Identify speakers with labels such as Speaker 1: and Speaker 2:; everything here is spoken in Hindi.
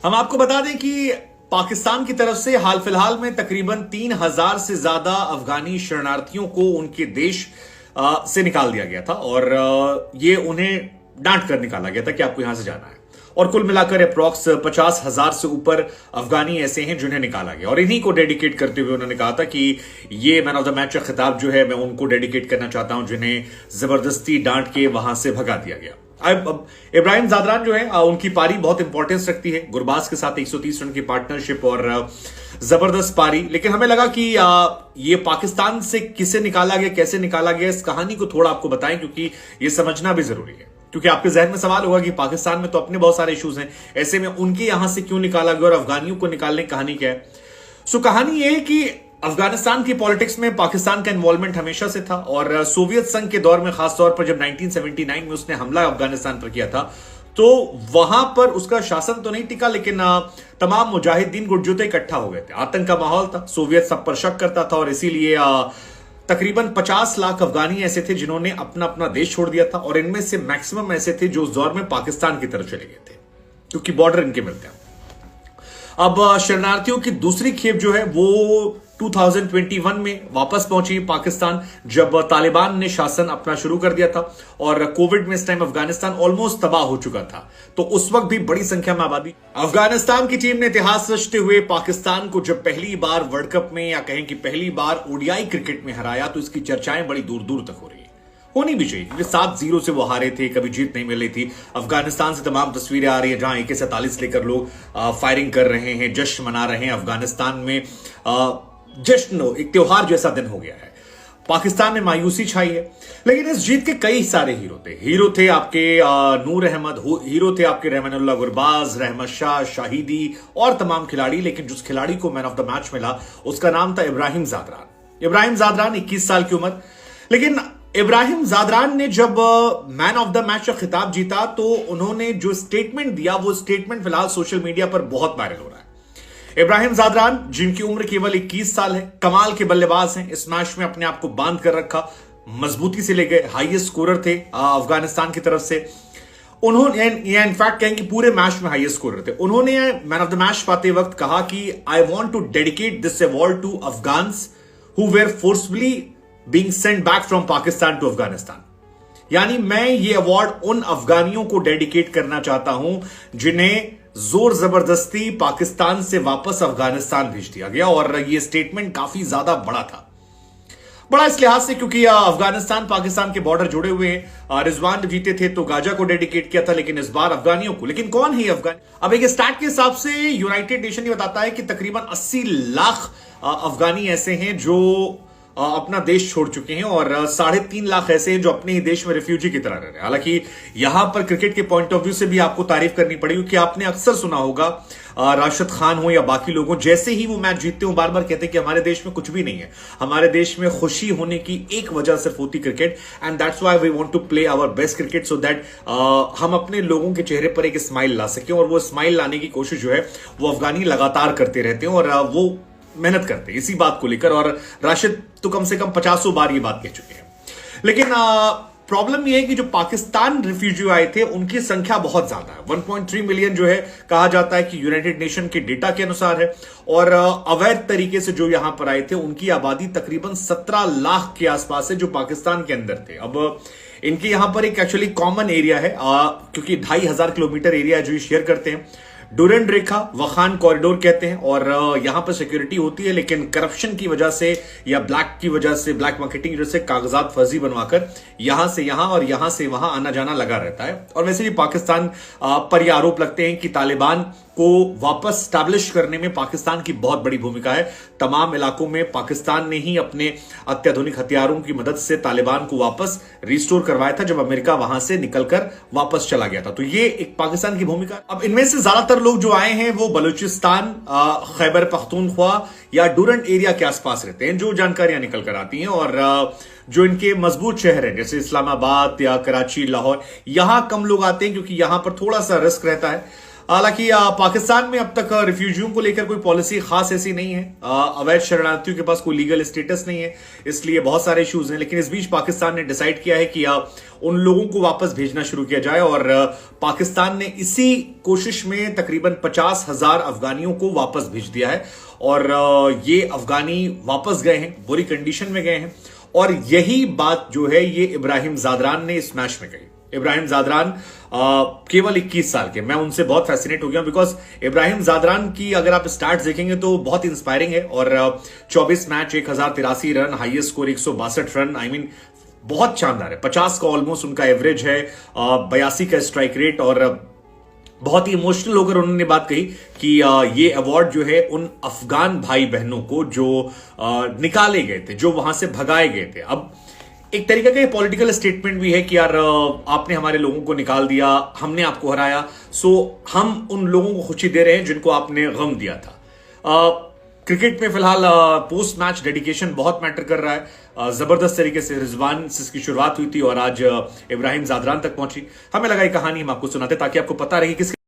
Speaker 1: हम आपको बता दें कि पाकिस्तान की तरफ से हाल फिलहाल में तकरीबन 3,000 से ज्यादा अफगानी शरणार्थियों को उनके देश से निकाल दिया गया था और ये उन्हें डांट कर निकाला गया था कि आपको यहां से जाना है। और कुल मिलाकर अप्रॉक्स 50,000 से ऊपर अफगानी ऐसे हैं जिन्हें निकाला गया और इन्हीं को डेडिकेट करते हुए उन्होंने कहा था कि ये मैन ऑफ द मैच का खिताब जो है मैं उनको डेडिकेट करना चाहता हूं जिन्हें जबरदस्ती डांट के वहां से भगा दिया गया। अब इब्राहिम ज़ादरान जो है उनकी पारी बहुत इंपॉर्टेंस रखती है, गुरबाज के साथ 130 रन की पार्टनरशिप और जबरदस्त पारी। लेकिन हमें लगा कि ये पाकिस्तान से किसे निकाला गया, कैसे निकाला गया, इस कहानी को थोड़ा आपको बताएं क्योंकि ये समझना भी जरूरी है। क्योंकि आपके जहन में सवाल होगा कि पाकिस्तान में तो अपने बहुत सारे इश्यूज हैं, ऐसे में उनके यहां से क्यों निकाला गया और अफगानियों को निकालने की कहानी क्या है। सो कहानी यह है कि अफगानिस्तान की पॉलिटिक्स में पाकिस्तान का इन्वॉल्वमेंट हमेशा से था और सोवियत संघ के दौर में खासतौर पर जब 1979 में उसने हमला अफगानिस्तान पर किया था तो वहां पर उसका शासन तो नहीं टिका, लेकिन तमाम मुजाहिदीन गुटजुटे इकट्ठा हो गए थे, आतंक का माहौल था, सोवियत सब पर शक करता था और इसीलिए तकरीबन 50 लाख अफगानी ऐसे थे जिन्होंने अपना अपना देश छोड़ दिया था और इनमें से मैक्सिमम ऐसे थे जो उस दौर में पाकिस्तान की तरफ चले गए थे क्योंकि बॉर्डर इनके मिलते हैं। अब शरणार्थियों की दूसरी खेप जो है वो 2021 में वापस पहुंची पाकिस्तान जब तालिबान ने शासन अपना शुरू कर दिया था और कोविड में इस टाइम अफगानिस्तान ऑलमोस्ट तबाह हो चुका था, तो उस वक्त भी बड़ी संख्या में आबादी। अफगानिस्तान की टीम ने इतिहास रचते हुए पाकिस्तान को जब पहली बार वर्ल्ड कप में या कहें कि पहली बार ओडीआई क्रिकेट में हराया तो इसकी चर्चाएं बड़ी दूर दूर तक हो रही है, होनी भी चाहिए क्योंकि 7-0 से वो हारे थे, कभी जीत नहीं मिली थी। अफगानिस्तान से तमाम तस्वीरें आ रही है जहां AK-47 लेकर लोग फायरिंग कर रहे हैं, जश्न मना रहे हैं। अफगानिस्तान में जश्न एक त्योहार जैसा दिन हो गया है। पाकिस्तान में मायूसी छाई है, लेकिन इस जीत के कई सारे हीरो थे आपके नूर अहमद, हीरो थे आपके रहमानुल्लाह गुरबाज, रहमत शाह, शाहिदी और तमाम खिलाड़ी। लेकिन जिस खिलाड़ी को मैन ऑफ द मैच मिला उसका नाम था इब्राहिम ज़ादरान। इब्राहिम ज़ादरान 21 साल की उम्र। लेकिन इब्राहिम ज़ादरान ने जब मैन ऑफ द मैच का खिताब जीता तो उन्होंने जो स्टेटमेंट दिया वो स्टेटमेंट फिलहाल सोशल मीडिया पर बहुत वायरल हो रहा है। इब्राहिम ज़ादरान जिनकी उम्र केवल 21 साल है, कमाल के बल्लेबाज हैं, इस मैच में अपने आप को बांध कर रखा, मजबूती से ले गए, हाईएस्ट स्कोरर थे अफगानिस्तान की तरफ से। उन्होंने इनफैक्ट कहें कि पूरे मैच में हाईएस्ट स्कोरर थे। उन्होंने मैन ऑफ द मैच पाते वक्त कहा कि I want to dedicate this award to Afghans who were forcefully being sent back from Pakistan to Afghanistan. यानी मैं ये अवार्ड उन अफगानियों को डेडिकेट करना चाहता हूं जिन्हें जोर जबरदस्ती पाकिस्तान से वापस अफगानिस्तान भेज दिया गया। और ये स्टेटमेंट काफी ज्यादा बड़ा था, बड़ा इस लिहाज से क्योंकि अफगानिस्तान पाकिस्तान के बॉर्डर जुड़े हुए हैं। रिजवान जब जीते थे तो गाजा को डेडिकेट किया था, लेकिन इस बार अफगानियों को। लेकिन कौन है अफगान? अब एक स्टैट के हिसाब से यूनाइटेड नेशन ये बताता है कि तकरीबन 80 लाख अफगानी ऐसे हैं जो अपना देश छोड़ चुके हैं और 3.5 लाख ऐसे हैं जो अपने ही देश में रिफ्यूजी की तरह रह रहे हैं। हालांकि यहां पर क्रिकेट के पॉइंट ऑफ व्यू से भी आपको तारीफ करनी पड़ेगी क्योंकि आपने अक्सर सुना होगा राशिद खान हो या बाकी लोगों, जैसे ही वो मैच जीतते हो बार बार कहते हैं कि हमारे देश में कुछ भी नहीं है, हमारे देश में खुशी होने की एक वजह सिर्फ होती cricket, and that's why we want to play our best cricket so that हम अपने लोगों के चेहरे पर एक स्माइल ला सकें। और वो स्माइल लाने की कोशिश जो है वो अफगानी लगातार करते रहते हैं और वो मेहनत करते हैं इसी बात को लेकर। और राशिद तो कम से कम 50 बार ये बात कह चुके हैं। लेकिन प्रॉब्लम ये है कि जो पाकिस्तान रिफ्यूजी आए थे उनकी संख्या बहुत ज्यादा है, 1.3 मिलियन जो है कहा जाता है कि यूनाइटेड नेशन के डेटा के अनुसार है। और अवैध तरीके से जो यहां पर आए थे उनकी आबादी तकरीबन 17 लाख के आसपास है जो पाकिस्तान के अंदर थे। अब इनके यहां पर एक एक्चुअली कॉमन एरिया है क्योंकि 2,500 किलोमीटर एरिया जो ये शेयर करते हैं, डुरंड रेखा वखान कॉरिडोर कहते हैं। और यहां पर सिक्योरिटी होती है, लेकिन करप्शन की वजह से या ब्लैक की वजह से, ब्लैक मार्केटिंग की वजह से कागजात फर्जी बनवाकर यहां से यहां और यहां से वहां आना जाना लगा रहता है। और वैसे भी पाकिस्तान पर यह आरोप लगते हैं कि तालिबान को वापस स्टैब्लिश करने में पाकिस्तान की बहुत बड़ी भूमिका है। तमाम इलाकों में पाकिस्तान ने ही अपने अत्याधुनिक हथियारों की मदद से तालिबान को वापस रिस्टोर करवाया था जब अमेरिका वहां से निकलकर वापस चला गया था। तो ये एक पाकिस्तान की भूमिका। अब इनमें से ज्यादातर लोग जो आए हैं वो बलूचिस्तान, खैबर पख्तूनख्वा या डुरंड एरिया के आसपास रहते हैं, जो जानकारियां निकल कर आती हैं। और जो इनके मजबूत शहर हैं जैसे इस्लामाबाद या कराची, लाहौर, यहां कम लोग आते हैं क्योंकि यहां पर थोड़ा सा रिस्क रहता है। हालांकि पाकिस्तान में अब तक रिफ्यूजियों को लेकर कोई पॉलिसी खास ऐसी नहीं है। अवैध शरणार्थियों के पास कोई लीगल स्टेटस नहीं है, इसलिए बहुत सारे इश्यूज हैं। लेकिन इस बीच पाकिस्तान ने डिसाइड किया है कि उन लोगों को वापस भेजना शुरू किया जाए और पाकिस्तान ने इसी कोशिश में तकरीबन 50,000 अफगानियों को वापस भेज दिया है। और ये अफगानी वापस गए हैं, बुरी कंडीशन में गए हैं। और यही बात जो है ये इब्राहिम ज़ादरान ने इस मैच में कही। इब्राहिम ज़ादरान केवल 21 साल के, मैं उनसे बहुत फैसिनेट हो गया बिकॉज इब्राहिम ज़ादरान की अगर आप स्टार्ट देखेंगे तो बहुत इंस्पायरिंग है। और 24 match, 1083 run, highest score 162 run, I mean बहुत शानदार है। 50 का ऑलमोस्ट उनका एवरेज है, 82 का स्ट्राइक रेट। और बहुत ही इमोशनल होकर उन्होंने बात कही कि ये अवार्ड जो है उन अफगान भाई बहनों को जो निकाले गए थे, जो वहां से भगाए गए थे। अब एक तरीके का पॉलिटिकल स्टेटमेंट भी है कि यार आपने हमारे लोगों को निकाल दिया, हमने आपको हराया, सो हम उन लोगों को खुशी दे रहे हैं जिनको आपने गम दिया था। क्रिकेट में फिलहाल पोस्ट मैच डेडिकेशन बहुत मैटर कर रहा है। जबरदस्त तरीके से रिजवान से इसकी शुरुआत हुई थी और आज इब्राहिम ज़ादरान तक पहुंची। हमें लगा ये कहानी हम आपको सुनाते ताकि आपको पता रहे किस